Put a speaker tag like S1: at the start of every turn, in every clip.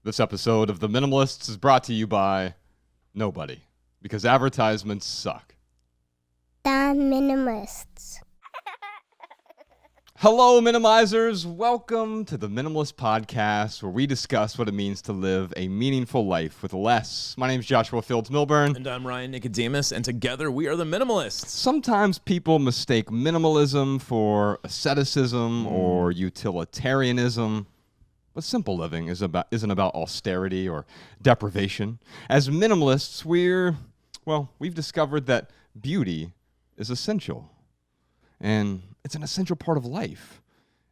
S1: This episode of The Minimalists is brought to you by nobody, because advertisements suck.
S2: The Minimalists.
S1: Hello, Minimizers. Welcome to the Minimalist Podcast, where we discuss what it means to live a meaningful life with less. My name is Joshua Fields-Milburn.
S3: And I'm Ryan Nicodemus, and together we are the Minimalists.
S1: Sometimes people mistake minimalism for asceticism or utilitarianism. But simple living isn't about austerity or deprivation. As minimalists, we've discovered that beauty is essential. And it's an essential part of life.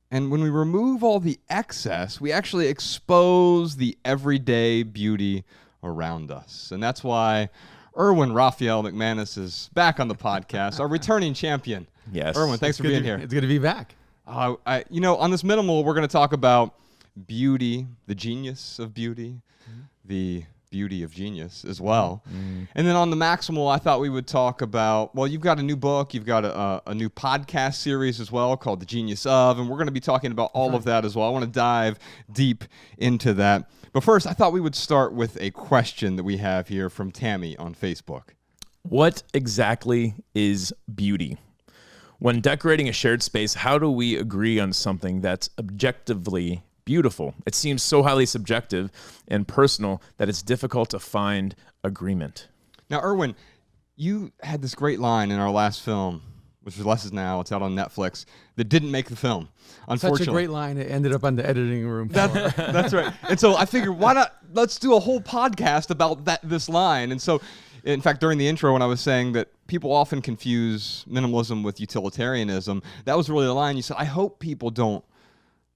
S1: And when we remove all the excess, we actually expose the everyday beauty around us. And that's why Erwin Raphael McManus is back on the podcast, our returning champion.
S3: Yes.
S1: Erwin, thanks for being here.
S4: It's good to be back.
S1: On this minimal, we're going to talk about beauty, the genius of beauty, the beauty of genius as well. And then on the maximal, I thought we would talk about, well, you've got a new book, you've got a new podcast series as well called The Genius Of, and we're going to be talking about all of that as well. I want to dive deep into that. But first, I thought we would start with a question that we have here from Tammy on Facebook.
S3: What exactly is beauty? When decorating a shared space, how do we agree on something that's objectively beautiful? It seems so highly subjective and personal that it's difficult to find agreement.
S1: Now, Erwin, you had this great line in our last film, which was Less Is Now. It's out on Netflix. That didn't make the film, unfortunately.
S4: Such a great line. It ended up on the editing room floor.
S1: That's right. And so I figured, why not? Let's do a whole podcast about this line. And so, in fact, during the intro, when I was saying that people often confuse minimalism with utilitarianism, that was really the line. You said, I hope people don't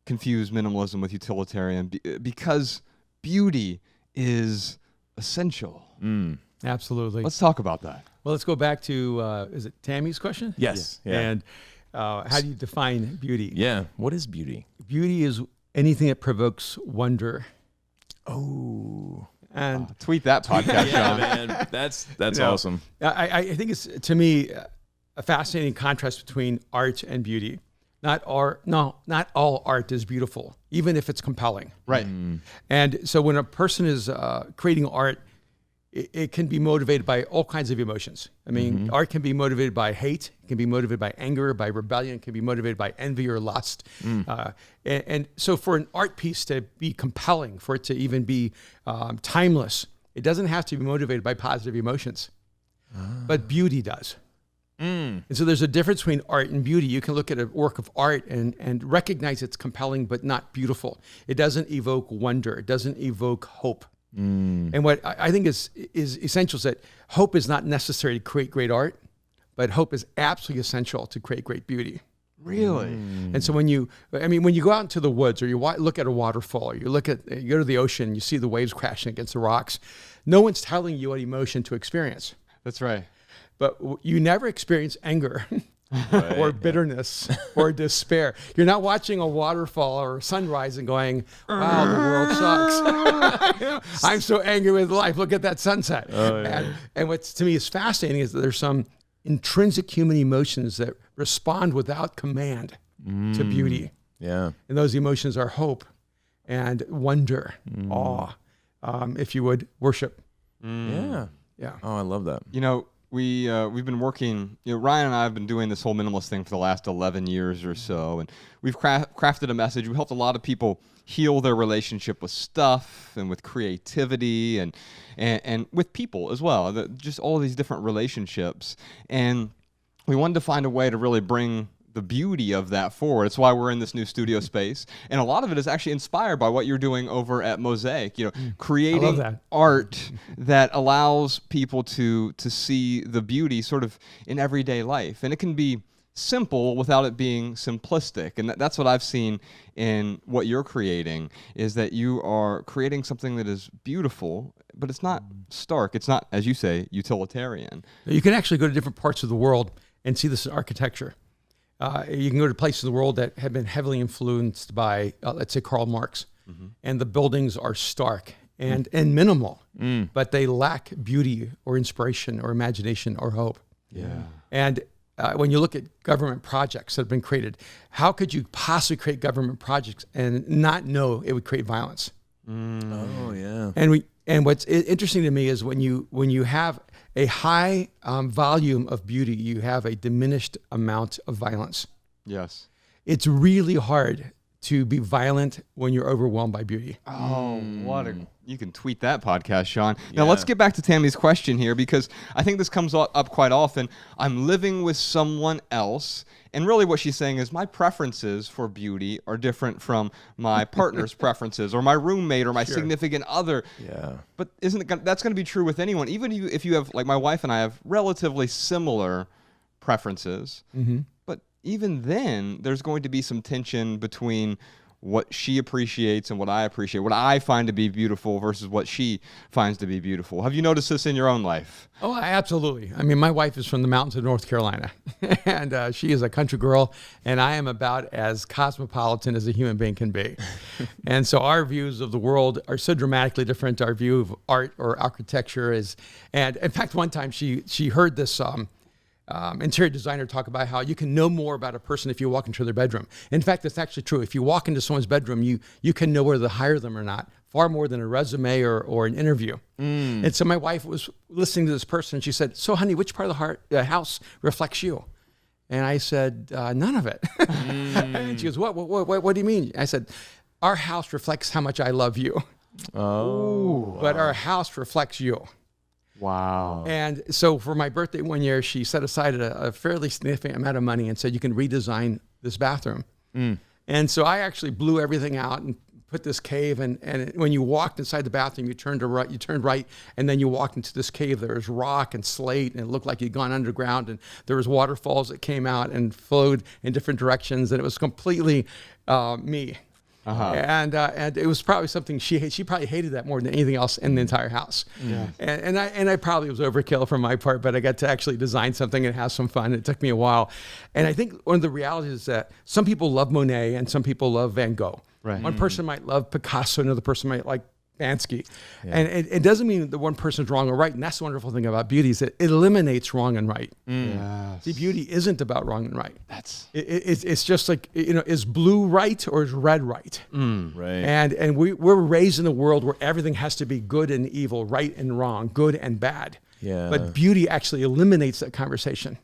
S1: confuse minimalism with utilitarian because beauty is essential.
S4: Absolutely.
S1: Let's talk about that.
S4: Well, let's go back to, is it Tammy's question?
S3: Yes. Yeah.
S4: And how do you define beauty?
S3: Yeah. What is beauty?
S4: Beauty is anything that provokes wonder.
S3: Oh.
S4: And
S1: Tweet that podcast,
S3: Yeah,
S1: Sean.
S3: man. That's
S4: know,
S3: awesome.
S4: I think it's, to me, a fascinating contrast between art and beauty. Not all art is beautiful, even if it's compelling.
S1: Right.
S4: And so when a person is creating art, it can be motivated by all kinds of emotions. I mean, art can be motivated by hate, it can be motivated by anger, by rebellion, it can be motivated by envy or lust. And so for an art piece to be compelling, for it to even be timeless, it doesn't have to be motivated by positive emotions, but beauty does. And so there's a difference between art and beauty. You can look at a work of art and recognize it's compelling but not beautiful. It doesn't evoke wonder. It doesn't evoke hope. And what I think is essential is that hope is not necessary to create great art, but hope is absolutely essential to create great beauty.
S1: Really?
S4: And so when you go out into the woods or you look at a waterfall, or you go to the ocean, you see the waves crashing against the rocks, no one's telling you what emotion to experience.
S1: That's right.
S4: But you never experience anger or bitterness or despair. You're not watching a waterfall or a sunrise and going, wow, the world sucks. I'm so angry with life. Look at that sunset. And what's to me is fascinating is that there's some intrinsic human emotions that respond without command to beauty.
S3: Yeah.
S4: And those emotions are hope and wonder, awe, if you would, worship.
S3: Yeah.
S4: Yeah.
S3: Oh, I love that.
S1: You know, we've been working, Ryan and I have been doing this whole minimalist thing for the last 11 years or so, and we've crafted a message. We helped a lot of people heal their relationship with stuff and with creativity and with people as well, just all these different relationships. And we wanted to find a way to really bring the beauty of that forward. It's why we're in this new studio space. And a lot of it is actually inspired by what you're doing over at Mosaic, creating art that allows people to see the beauty sort of in everyday life. And it can be simple without it being simplistic. And that's what I've seen in what you're creating, is that you are creating something that is beautiful, but it's not stark. It's not, as you say, utilitarian.
S4: You can actually go to different parts of the world and see this in architecture. You can go to places in the world that have been heavily influenced by, let's say, Karl Marx, and the buildings are stark and minimal, but they lack beauty or inspiration or imagination or hope.
S1: Yeah.
S4: And when you look at government projects that have been created, how could you possibly create government projects and not know it would create violence?
S3: Oh, Yeah.
S4: And what's interesting to me is when you have a high volume of beauty, you have a diminished amount of violence.
S1: Yes.
S4: It's really hard to be violent when you're overwhelmed by beauty.
S1: Oh, you can tweet that podcast, Sean. Now
S3: Yeah.
S1: let's get back to Tammy's question here, because I think this comes up quite often. I'm living with someone else, and really what she's saying is my preferences for beauty are different from my partner's preferences, or my roommate, or my significant other.
S3: Yeah.
S1: But that's going to be true with anyone, even if you have, like my wife and I have relatively similar preferences. But even then, there's going to be some tension between what she appreciates and what I appreciate, what I find to be beautiful versus what she finds to be beautiful. Have you noticed this in your own life?
S4: Oh, absolutely. I mean, my wife is from the mountains of North Carolina, and she is a country girl, and I am about as cosmopolitan as a human being can be. And so our views of the world are so dramatically different. Our view of art or architecture is, and in fact, one time she heard this interior designer talk about how you can know more about a person if you walk into their bedroom. In fact, that's actually true. If you walk into someone's bedroom, you can know whether to hire them or not, far more than a resume or an interview. And so my wife was listening to this person, and she said, "So, honey, which part of the house reflects you?" And I said, "None of it." And she goes, "What do you mean?" I said, "Our house reflects how much I love you. But our house reflects you."
S1: Wow.
S4: And so for my birthday one year, she set aside a fairly significant amount of money and said, "You can redesign this bathroom." And so I actually blew everything out and put this cave. And when you walked inside the bathroom, you turned right, and then you walked into this cave. There was rock and slate, and it looked like you'd gone underground. And there was waterfalls that came out and flowed in different directions. And it was completely me. And it was probably something she probably hated that more than anything else in the entire house. And I probably was overkill from my part, but I got to actually design something and have some fun. It took me a while. And I think one of the realities is that some people love Monet and some people love Van Gogh.
S1: Right.
S4: One person might love Picasso, another person might like Bansky. And it doesn't mean that one person's wrong or right. And that's the wonderful thing about beauty is that it eliminates wrong and right.
S1: Yes.
S4: See, beauty isn't about wrong and right.
S1: It's
S4: It's just like, is blue right or is red right?
S3: Right.
S4: And we're raised in a world where everything has to be good and evil, right and wrong, good and bad.
S3: Yeah.
S4: But beauty actually eliminates that conversation.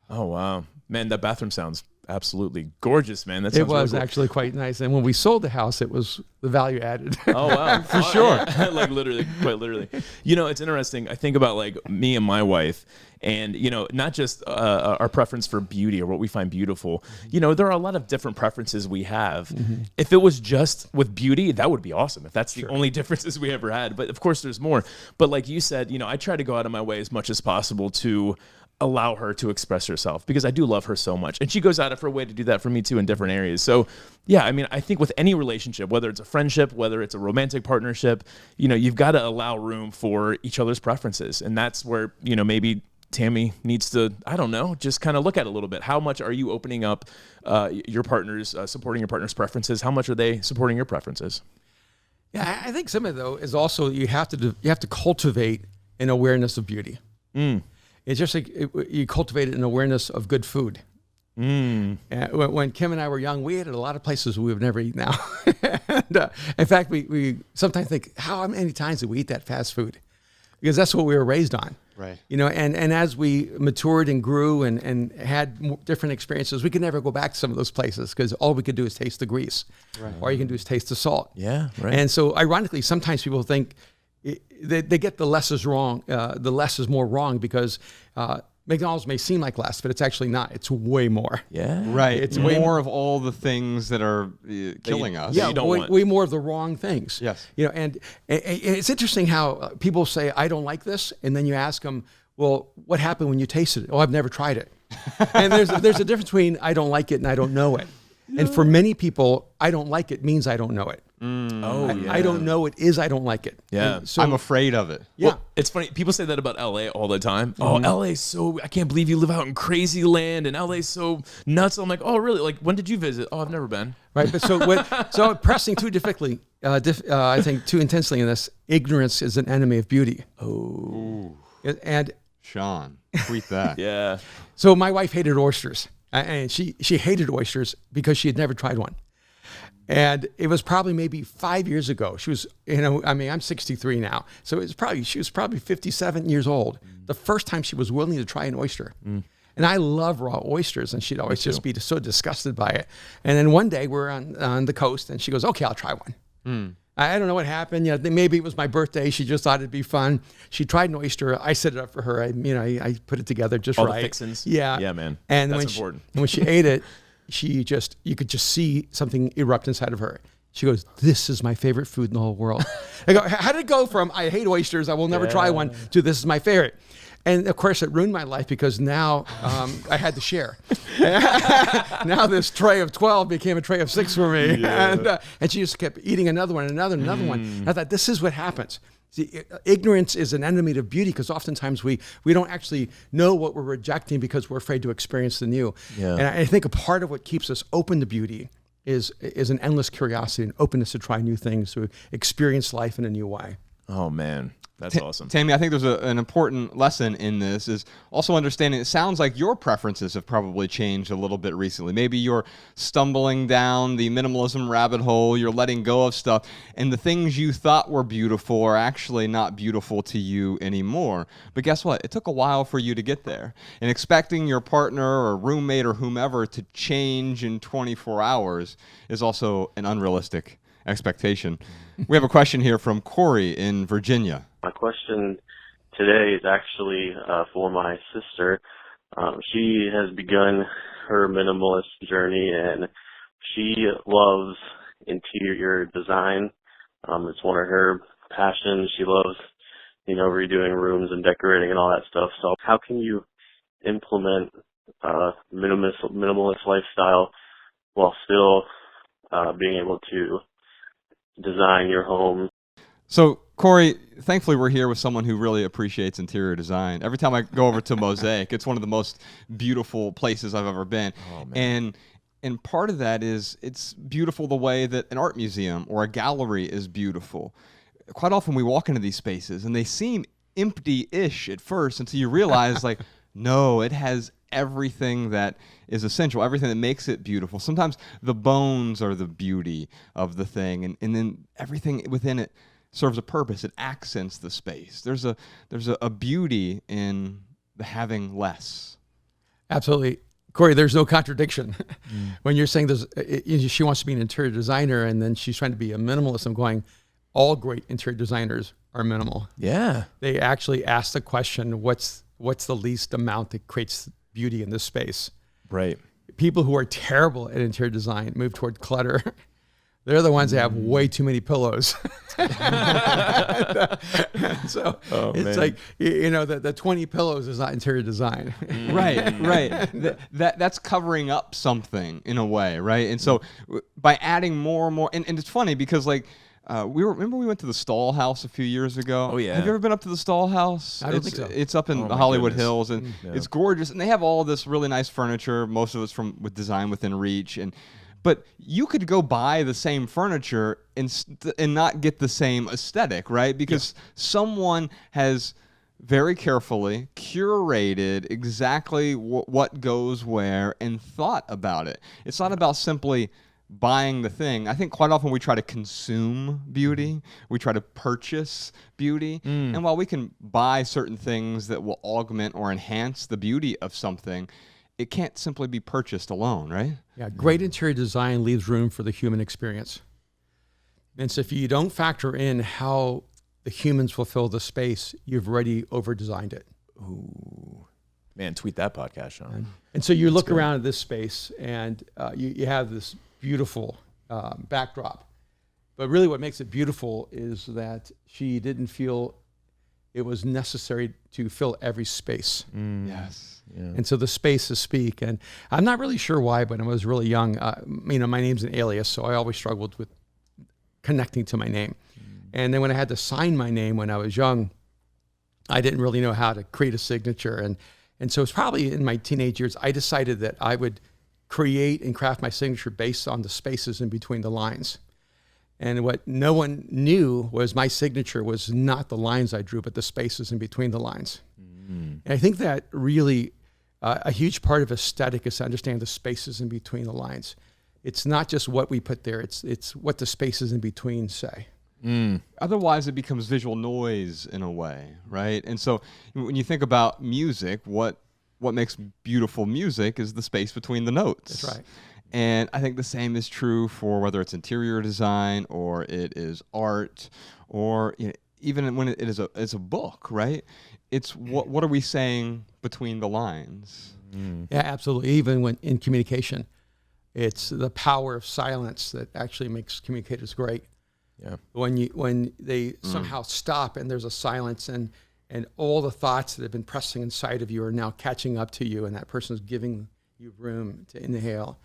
S3: Oh, wow. Man, that bathroom sounds absolutely gorgeous, man. That
S4: It
S3: sounds
S4: was
S3: really cool.
S4: actually quite nice. And when we sold the house, it was the value added.
S3: Oh, wow. For sure. Like literally, quite literally. You know, it's interesting. I think about like me and my wife and, you know, not just our preference for beauty or what we find beautiful. You know, there are a lot of different preferences we have. If it was just with beauty, that would be awesome. If that's the only differences we ever had. But of course, there's more. But like you said, you know, I try to go out of my way as much as possible to allow her to express herself because I do love her so much. And she goes out of her way to do that for me too in different areas. So yeah, I mean, I think with any relationship, whether it's a friendship, whether it's a romantic partnership, you know, you've got to allow room for each other's preferences. And that's where, you know, maybe Tammy needs to, I don't know, just kind of look at it a little bit. How much are you opening up your partner's, supporting your partner's preferences? How much are they supporting your preferences?
S4: Yeah, I think some of it though is also you have to cultivate an awareness of beauty. It's just like you cultivate an awareness of good food. When Kim and I were young, we ate at a lot of places we would never eat now. And, in fact, we sometimes think, how many times did we eat that fast food? Because that's what we were raised on.
S1: Right.
S4: You know, and as we matured and grew and had different experiences, we could never go back to some of those places because all we could do is taste the grease. Right. All you can do is taste the salt.
S3: Yeah, right.
S4: And so ironically, sometimes people think they get the less is wrong. The less is more wrong because McDonald's may seem like less, but it's actually not. It's way more.
S3: Yeah.
S1: Right. It's more of all the things that are killing us.
S4: Yeah,
S3: you don't want.
S4: way more of the wrong things.
S1: Yes.
S4: You know, and it's interesting how people say, "I don't like this," and then you ask them, "Well, what happened when you tasted it?" "Oh, I've never tried it." And there's a difference between I don't like it and I don't know it. And for many people, I don't like it means I don't know it. I don't know it is I don't like it.
S3: Yeah.
S4: And so
S1: I'm afraid of it.
S4: yeah.
S3: Well, it's funny. People say that about LA all the time. Oh, LA's so, I can't believe you live out in crazy land and LA's so nuts. I'm like, oh, really? Like, when did you visit? Oh, I've never been.
S4: Right. But so pressing too difficultly, I think too intensely in this, ignorance is an enemy of beauty.
S1: Ooh.
S4: And
S1: Sean, tweet that.
S3: Yeah.
S4: so my wife hated oysters, and she hated oysters because she had never tried one. And it was probably maybe 5 years ago. She was, I'm 63 now. So she was probably 57 years old. The first time she was willing to try an oyster. And I love raw oysters, and she'd always just be so disgusted by it. And then one day we're on the coast, and she goes, okay, I'll try one. I don't know what happened. Maybe it was my birthday. She just thought it'd be fun. She tried an oyster. I set it up for her. I put it together just
S3: All
S4: right.
S3: the fixins.
S4: Yeah,
S3: man.
S4: And
S3: that's important.
S4: When she ate it, you could just see something erupt inside of her. She goes, "This is my favorite food in the whole world." I go, "How did it go from I hate oysters, I will never try one, to this is my favorite?" And of course, it ruined my life because now I had to share. Now this tray of 12 became a tray of 6 for me, and she just kept eating another one, another one. I thought, this is what happens. See, ignorance is an enemy of beauty because oftentimes we don't actually know what we're rejecting because we're afraid to experience the new.
S3: Yeah.
S4: And I think a part of what keeps us open to beauty is an endless curiosity and openness to try new things, to experience life in a new way.
S3: Oh, man. That's awesome.
S1: Tammy, I think there's an important lesson in this is also understanding it sounds like your preferences have probably changed a little bit recently. Maybe you're stumbling down the minimalism rabbit hole, you're letting go of stuff, and the things you thought were beautiful are actually not beautiful to you anymore. But guess what? It took a while for you to get there. And expecting your partner or roommate or whomever to change in 24 hours is also an unrealistic expectation. We have a question here from Corey in Virginia.
S5: My question today is actually for my sister. She has begun her minimalist journey, and she loves interior design. It's one of her passions. She loves, redoing rooms and decorating and all that stuff. So how can you implement minimalist lifestyle while still being able to design your home?
S1: So, Corey, thankfully we're here with someone who really appreciates interior design. Every time I go over to Mosaic, it's one of the most beautiful places I've ever been.
S3: Oh, man.
S1: And part of that is it's beautiful the way that an art museum or a gallery is beautiful. Quite often we walk into these spaces and they seem empty-ish at first until you realize, no, it has everything that is essential, everything that makes it beautiful. Sometimes the bones are the beauty of the thing, and then everything within it serves a purpose. It accents the space. There's a beauty in the having less.
S4: Absolutely. Corey, there's no contradiction. When you're saying she wants to be an interior designer and then she's trying to be a minimalist, I'm going, all great interior designers are minimal.
S3: Yeah.
S4: They actually ask the question, what's the least amount that creates beauty in this space?
S3: Right.
S4: People who are terrible at interior design move toward clutter. They're the ones that have way too many pillows. So it's like, the 20 pillows is not interior design.
S1: Right. That's covering up something in a way, right? And so by adding more and more, and it's funny because remember we went to the Stall House a few years ago?
S3: Oh, yeah.
S1: Have you ever been up to the Stall House?
S4: I don't think so.
S1: It's up in the
S3: my
S1: Hollywood
S3: goodness.
S1: Hills, and it's gorgeous. And they have all this really nice furniture. Most of it's with design within reach. But you could go buy the same furniture and not get the same aesthetic, right? Because someone has very carefully curated exactly what goes where and thought about it. It's not about simply buying the thing. I think quite often we try to consume beauty. We try to purchase beauty. And while we can buy certain things that will augment or enhance the beauty of something, it can't simply be purchased alone, right?
S4: Yeah, great interior design leaves room for the human experience. And so if you don't factor in how the humans fulfill the space, you've already over-designed it.
S3: Ooh. Man, tweet that podcast, Sean.
S4: And so you look around at this space and you have this beautiful backdrop. But really what makes it beautiful is that she didn't feel it was necessary to fill every space.
S1: Yes.
S3: Yeah.
S4: And so the spaces speak. And I'm not really sure why, but when I was really young, my name's an alias, so I always struggled with connecting to my name. And then when I had to sign my name when I was young, I didn't really know how to create a signature. And so it's probably in my teenage years, I decided that I would create and craft my signature based on the spaces in between the lines. And what no one knew was my signature was not the lines I drew, but the spaces in between the lines. And I think that really a huge part of aesthetic is to understand the spaces in between the lines. it's not just what we put there, it's what the spaces in between say.
S1: Otherwise, it becomes visual noise in a way, right? And so when you think about music, what makes beautiful music is the space between the notes.
S4: That's right.
S1: And I think the same is true for whether it's interior design or it is art or even when it is a book, right? It's what are we saying between the lines?
S4: Yeah, absolutely. Even when in communication, it's the power of silence that actually makes communicators great.
S3: Yeah.
S4: When they somehow stop and there's a silence and all the thoughts that have been pressing inside of you are now catching up to you, and that person's giving you room to inhale.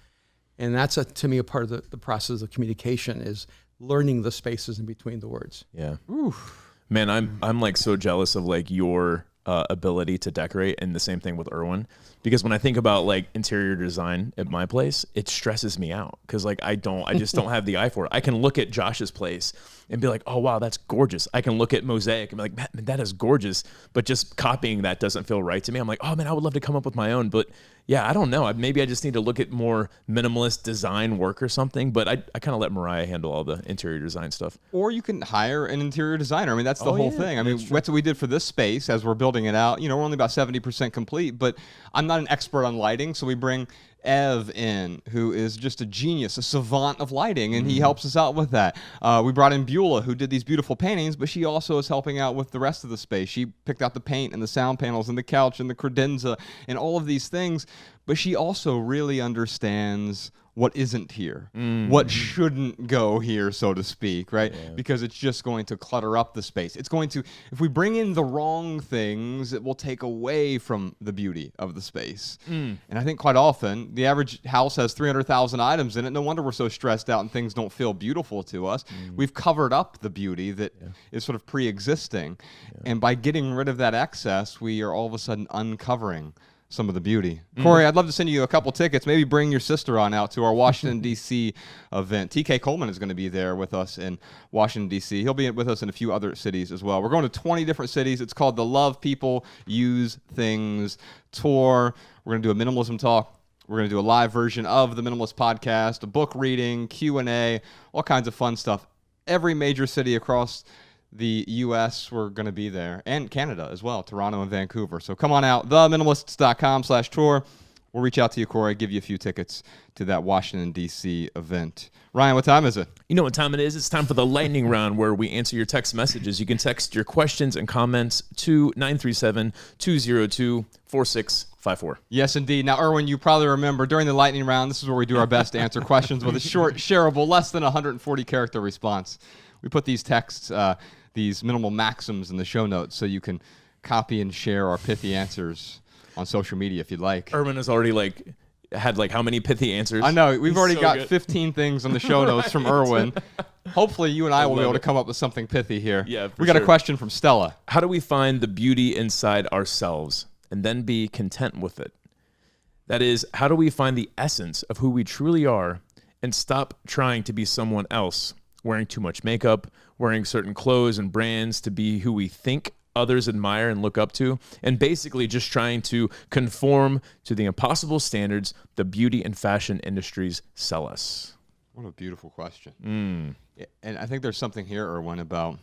S4: And that's to me a part of the process of communication is learning the spaces in between the words.
S3: Yeah. Oof. Man, I'm like so jealous of like your ability to decorate, and the same thing with Erwin, because when I think about like interior design at my place, it stresses me out because like I just don't have the eye for it. I can look at Josh's place and be like, oh wow, that's gorgeous. I can look at Mosaic and be like, man, that is gorgeous, but just copying that doesn't feel right to me. I'm like, oh man, I would love to come up with my own, but yeah, I don't know. Maybe I just need to look at more minimalist design work or something, but I kind of let Mariah handle all the interior design stuff.
S1: Or you can hire an interior designer. I mean, that's the whole thing. I mean, that's what we did for this space as we're building it out. We're only about 70% complete, but I'm not an expert on lighting, so we bring Ev in, who is just a genius, a savant of lighting, and he helps us out with that. We brought in Beulah, who did these beautiful paintings, but she also is helping out with the rest of the space. She picked out the paint and the sound panels and the couch and the credenza and all of these things, but she also really understands what isn't here, what shouldn't go here, so to speak, right? Yeah. Because it's just going to clutter up the space. It's going to, if we bring in the wrong things, it will take away from the beauty of the space. And I think quite often, the average house has 300,000 items in it. No wonder we're so stressed out and things don't feel beautiful to us. We've covered up the beauty that is sort of pre-existing. And by getting rid of that excess, we are all of a sudden uncovering some of the beauty. Corey, I'd love to send you a couple tickets. Maybe bring your sister on out to our Washington, D.C. event. TK Coleman is going to be there with us in Washington, D.C. He'll be with us in a few other cities as well. We're going to 20 different cities. It's called the Love People, Use Things Tour. We're going to do a minimalism talk. We're going to do a live version of the Minimalist podcast, a book reading, Q&A, all kinds of fun stuff. Every major city across the U.S., we're going to be there, and Canada as well, Toronto and Vancouver. So come on out, theminimalists.com/tour. We'll reach out to you, Corey, give you a few tickets to that Washington, D.C. event. Ryan, what time is it?
S3: You know what time it is? It's time for the lightning round where we answer your text messages. You can text your questions and comments to 937-202-4654.
S1: Yes, indeed. Now, Erwin, you probably remember during the lightning round, this is where we do our best to answer questions with a short, shareable, less than 140-character response. We put these texts, these minimal maxims in the show notes so you can copy and share our pithy answers on social media if you'd like.
S3: Erwin has already had how many pithy answers?
S1: I know. We've already got 15 things on the show notes from Erwin. Hopefully you and I will be able to come up with something pithy here.
S3: Yeah,
S1: we got a question from Stella.
S3: How do we find the beauty inside ourselves and then be content with it? That is, how do we find the essence of who we truly are and stop trying to be someone else? Wearing too much makeup, wearing certain clothes and brands to be who we think others admire and look up to, and basically just trying to conform to the impossible standards the beauty and fashion industries sell us.
S1: What a beautiful question. And I think there's something here, Erwin, about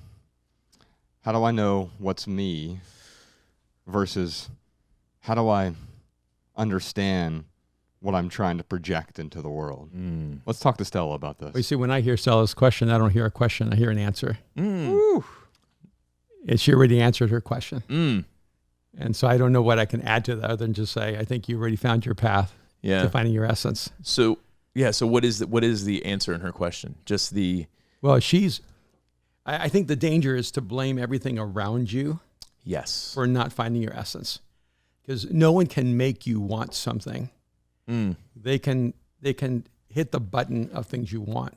S1: how do I know what's me versus how do I understand what I'm trying to project into the world. Let's talk to Stella about this.
S4: Well, you see, when I hear Stella's question, I don't hear a question. I hear an answer. She already answered her question. And so I don't know what I can add to that other than just say, I think you already found your path to finding your essence.
S3: So what is the answer in her question? Just the...
S4: Well, I think the danger is to blame everything around you for not finding your essence. Because no one can make you want something. They can hit the button of things you want.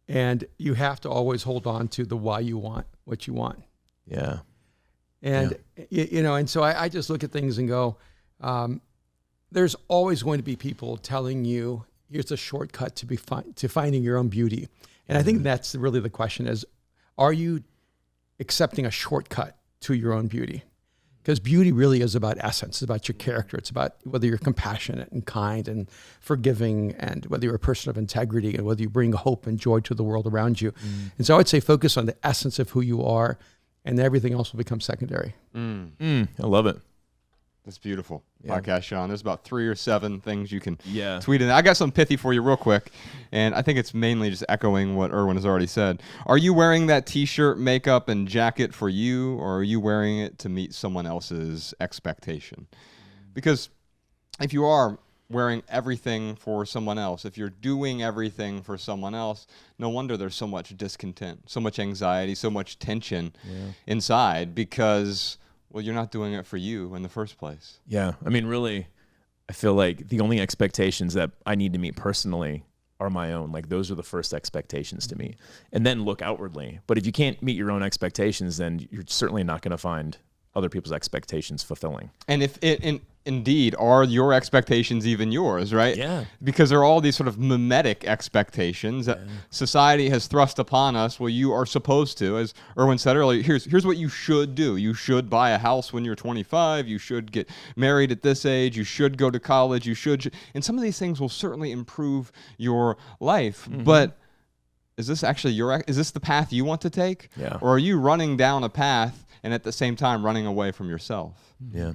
S4: And you have to always hold on to the why you want what you want.
S3: Yeah.
S4: And, and so I just look at things and go, there's always going to be people telling you, here's a shortcut to finding your own beauty. And I think that's really the question is, are you accepting a shortcut to your own beauty? Because beauty really is about essence. It's about your character. It's about whether you're compassionate and kind and forgiving, and whether you're a person of integrity, and whether you bring hope and joy to the world around you. And so I would say focus on the essence of who you are, and everything else will become secondary.
S3: I love it.
S1: That's beautiful. Podcast, Sean. There's about 3 or 7 things you can
S3: Yeah.
S1: tweet in. I got some pithy for you real quick, and I think it's mainly just echoing what Erwin has already said. Are you wearing that T-shirt, makeup, and jacket for you, or are you wearing it to meet someone else's expectation? Because if you are wearing everything for someone else, if you're doing everything for someone else, no wonder there's so much discontent, so much anxiety, so much tension inside, because well, you're not doing it for you in the first place.
S3: Yeah. I mean, really, I feel like the only expectations that I need to meet personally are my own. Like, those are the first expectations to meet, and then look outwardly. But if you can't meet your own expectations, then you're certainly not going to find other people's expectations fulfilling.
S1: And if indeed are your expectations even yours, right?
S3: Yeah.
S1: Because there are all these sort of mimetic expectations that society has thrust upon us. Well, you are supposed to, as Erwin said earlier, here's what you should do. You should buy a house when you're 25. You should get married at this age. You should go to college. You should. And some of these things will certainly improve your life. But is this actually is this the path you want to take?
S3: Yeah.
S1: Or are you running down a path and at the same time running away from yourself?
S3: Yeah.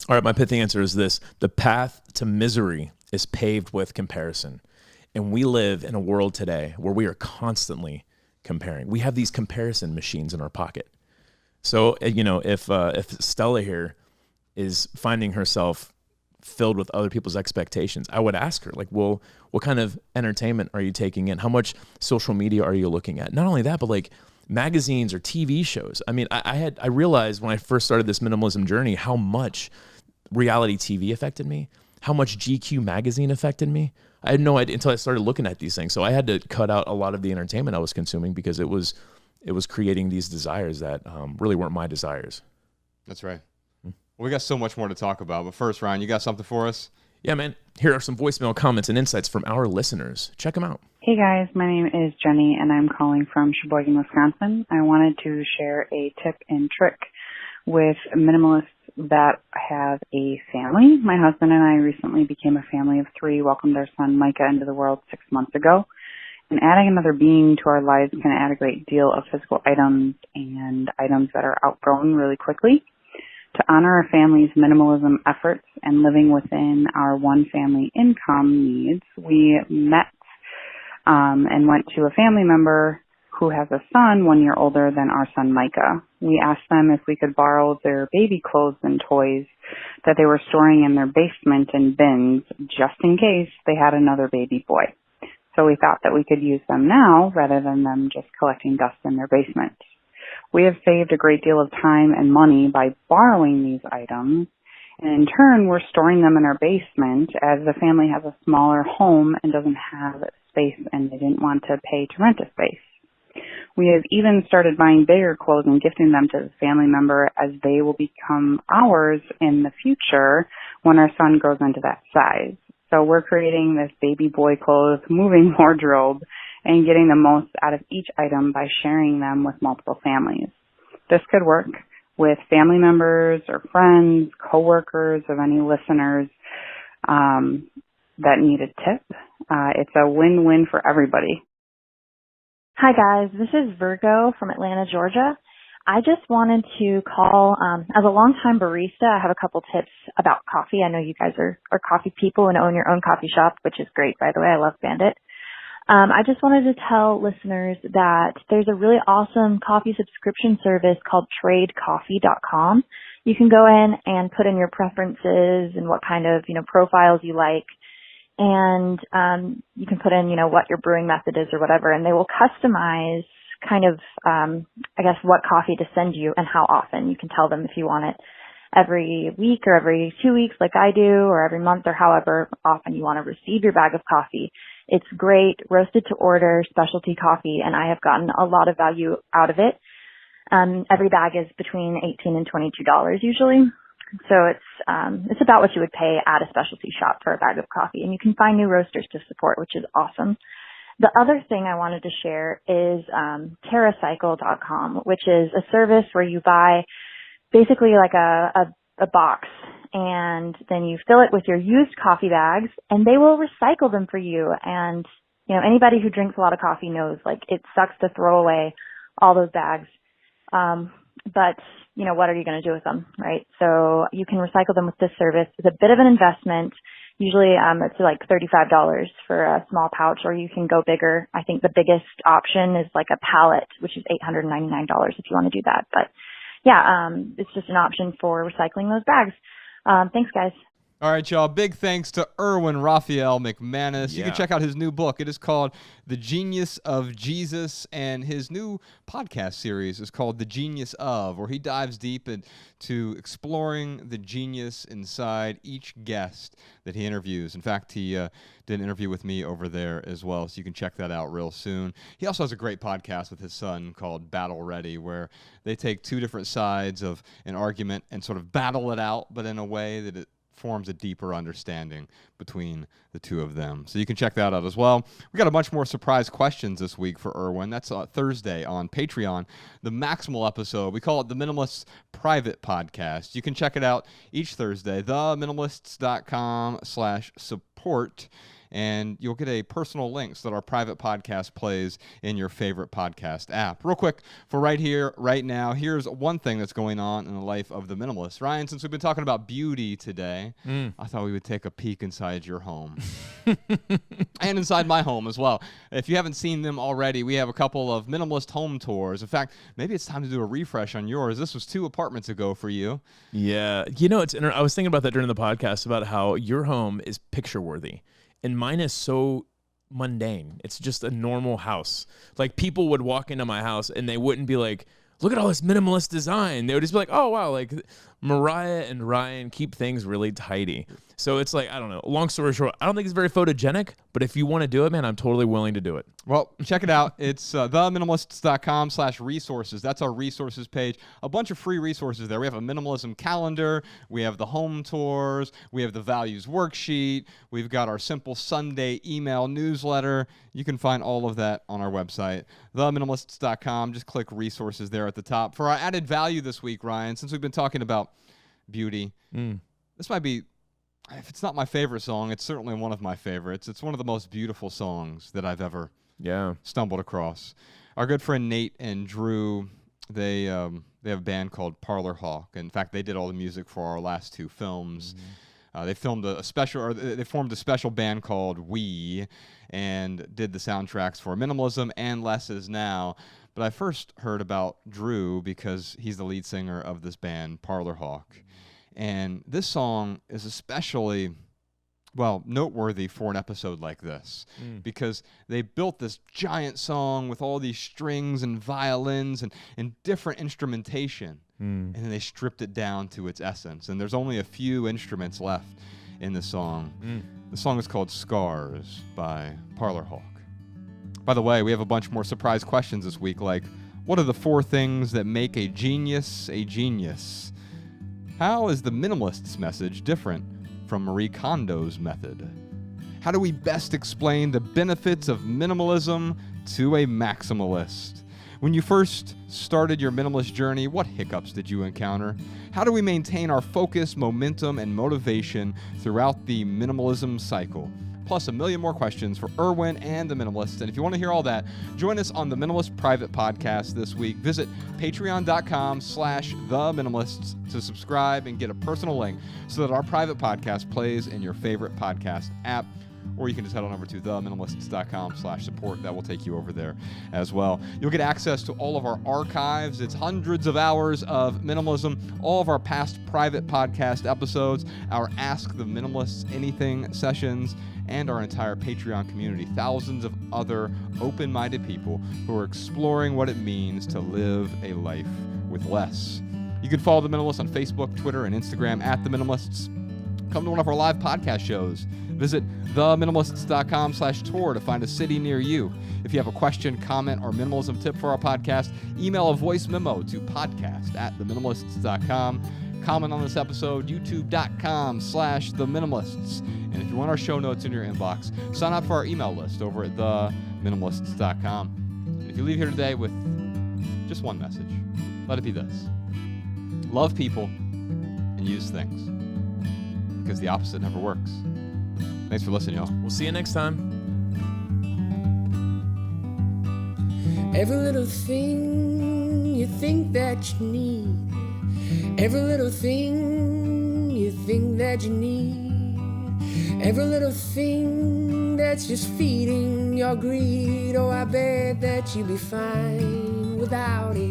S3: All right, my pithy answer is this. The path to misery is paved with comparison. And we live in a world today where we are constantly comparing. We have these comparison machines in our pocket. So, if Stella here is finding herself filled with other people's expectations, I would ask her, like, well, what kind of entertainment are you taking in? How much social media are you looking at? Not only that, but like magazines or TV shows. I mean, I realized when I first started this minimalism journey how much reality TV affected me, how much GQ magazine affected me. I had no idea until I started looking at these things. So I had to cut out a lot of the entertainment I was consuming because it was creating these desires that really weren't my desires.
S1: That's right. Well, we got so much more to talk about. But first, Ryan, you got something for us?
S3: Yeah, man. Here are some voicemail comments and insights from our listeners. Check them out.
S6: Hey guys, my name is Jenny and I'm calling from Sheboygan, Wisconsin. I wanted to share a tip and trick with minimalists that have a family. My husband and I recently became a family of 3, welcomed our son Micah into the world 6 months ago. And adding another being to our lives can add a great deal of physical items and items that are outgrown really quickly. To honor our family's minimalism efforts and living within our one family income needs, we met and went to a family member who has a son 1 year older than our son Micah. We asked them if we could borrow their baby clothes and toys that they were storing in their basement in bins just in case they had another baby boy. So we thought that we could use them now rather than them just collecting dust in their basement. We have saved a great deal of time and money by borrowing these items, and in turn, we're storing them in our basement as the family has a smaller home and doesn't have space and they didn't want to pay to rent a space. We have even started buying bigger clothes and gifting them to the family member as they will become ours in the future when our son grows into that size. So we're creating this baby boy clothes moving wardrobe and getting the most out of each item by sharing them with multiple families. This could work with family members or friends, coworkers of any listeners that need a tip. It's a win-win for everybody.
S7: Hi guys, this is Virgo from Atlanta, Georgia. I just wanted to call, as a longtime barista, I have a couple tips about coffee. I know you guys are coffee people and own your own coffee shop, which is great, by the way. I love Bandit. I just wanted to tell listeners that there's a really awesome coffee subscription service called tradecoffee.com. You can go in and put in your preferences and what kind of, profiles you like. And you can put in, what your brewing method is or whatever, and they will customize kind of, what coffee to send you and how often. You can tell them if you want it every week or every 2 weeks like I do, or every month, or however often you want to receive your bag of coffee. It's great, roasted to order, specialty coffee, and I have gotten a lot of value out of it. Every bag is between $18 and $22 usually. So it's about what you would pay at a specialty shop for a bag of coffee, and you can find new roasters to support, which is awesome. The other thing I wanted to share is TerraCycle.com, which is a service where you buy basically like a box, and then you fill it with your used coffee bags, and they will recycle them for you. And, you know, anybody who drinks a lot of coffee knows, like, it sucks to throw away all those bags. But, you know, what are you going to do with them, right? So you can recycle them with this service. It's a bit of an investment. Usually it's like $35 for a small pouch, or you can go bigger. I think the biggest option is like a pallet, which is $899 if you want to do that. But yeah, it's just an option for recycling those bags. Thanks, guys.
S1: All right, y'all. Big thanks to Erwin Raphael McManus. You
S3: Yeah.
S1: can check out his new book. It is called The Genius of Jesus, and his new podcast series is called The Genius of, where he dives deep into exploring the genius inside each guest that he interviews. In fact, he did an interview with me over there as well, so you can check that out real soon. He also has a great podcast with his son called Battle Ready, where they take two different sides of an argument and sort of battle it out, but in a way that it forms a deeper understanding between the two of them. So you can check that out as well. We got a bunch more surprise questions this week for Erwin. That's Thursday on Patreon, the Maximal episode. We call it the Minimalists Private Podcast. You can check it out each Thursday, theminimalists.com/support. And you'll get a personal link so that our private podcast plays in your favorite podcast app. Real quick, for right here, right now, here's one thing that's going on in the life of the minimalist. Ryan, since we've been talking about beauty today, I thought we would take a peek inside your home. And inside my home as well. If you haven't seen them already, we have a couple of minimalist home tours. In fact, maybe it's time to do a refresh on yours. This was 2 apartments ago for you.
S3: Yeah. You know, I was thinking about that during the podcast, about how your home is picture worthy. And mine is so mundane. It's just a normal house. Like, people would walk into my house and they wouldn't be like, look at all this minimalist design. They would just be like, oh, wow, like Mariah and Ryan keep things really tidy. So it's like, I don't know. Long story short, I don't think it's very photogenic, but if you want to do it, man, I'm totally willing to do it.
S1: Well, check it out. It's theminimalists.com/resources. That's our resources page. A bunch of free resources there. We have a minimalism calendar. We have the home tours. We have the values worksheet. We've got our Simple Sunday email newsletter. You can find all of that on our website, theminimalists.com. Just click resources there at the top. For our added value this week, Ryan, since we've been talking about beauty, this might be, if it's not my favorite song, it's certainly one of my favorites. It's one of the most beautiful songs that I've ever stumbled across. Our good friend Nate and Drew, they have a band called Parlor Hawk. In fact, they did all the music for our last 2 films. They formed a special band called We, and did the soundtracks for Minimalism and Less Is Now. But I first heard about Drew because he's the lead singer of this band, Parlor Hawk. And this song is especially, well, noteworthy for an episode like this, because they built this giant song with all these strings and violins and different instrumentation, and then they stripped it down to its essence. And there's only a few instruments left in the song. The song is called Scars by Parlor Hawk. By the way, we have a bunch more surprise questions this week, like, what are the 4 things that make a genius a genius? How is the minimalist's message different from Marie Kondo's method? How do we best explain the benefits of minimalism to a maximalist? When you first started your minimalist journey, what hiccups did you encounter? How do we maintain our focus, momentum, and motivation throughout the minimalism cycle? Plus a million more questions for Erwin and the Minimalists. And if you want to hear all that, join us on the Minimalist Private Podcast this week. Visit patreon.com/theminimalists to subscribe and get a personal link so that our private podcast plays in your favorite podcast app. Or you can just head on over to theminimalists.com/support. That will take you over there as well. You'll get access to all of our archives. It's hundreds of hours of minimalism, all of our past private podcast episodes, our Ask the Minimalists Anything sessions, and our entire Patreon community. Thousands of other open-minded people who are exploring what it means to live a life with less. You can follow The Minimalists on Facebook, Twitter, and Instagram at The Minimalists. Come to one of our live podcast shows. Visit theminimalists.com/tour to find a city near you. If you have a question, comment, or minimalism tip for our podcast, email a voice memo to podcast@theminimalists.com. Comment on this episode, youtube.com/theminimalists. And if you want our show notes in your inbox, sign up for our email list over at theminimalists.com. And if you leave here today with just one message, let it be this. Love people and use things, because the opposite never works. Thanks for listening, y'all.
S3: We'll see you next time.
S8: Every little thing you think that you need, every little thing you think that you need, every little thing that's just feeding your greed. Oh, I bet that you'd be fine without it.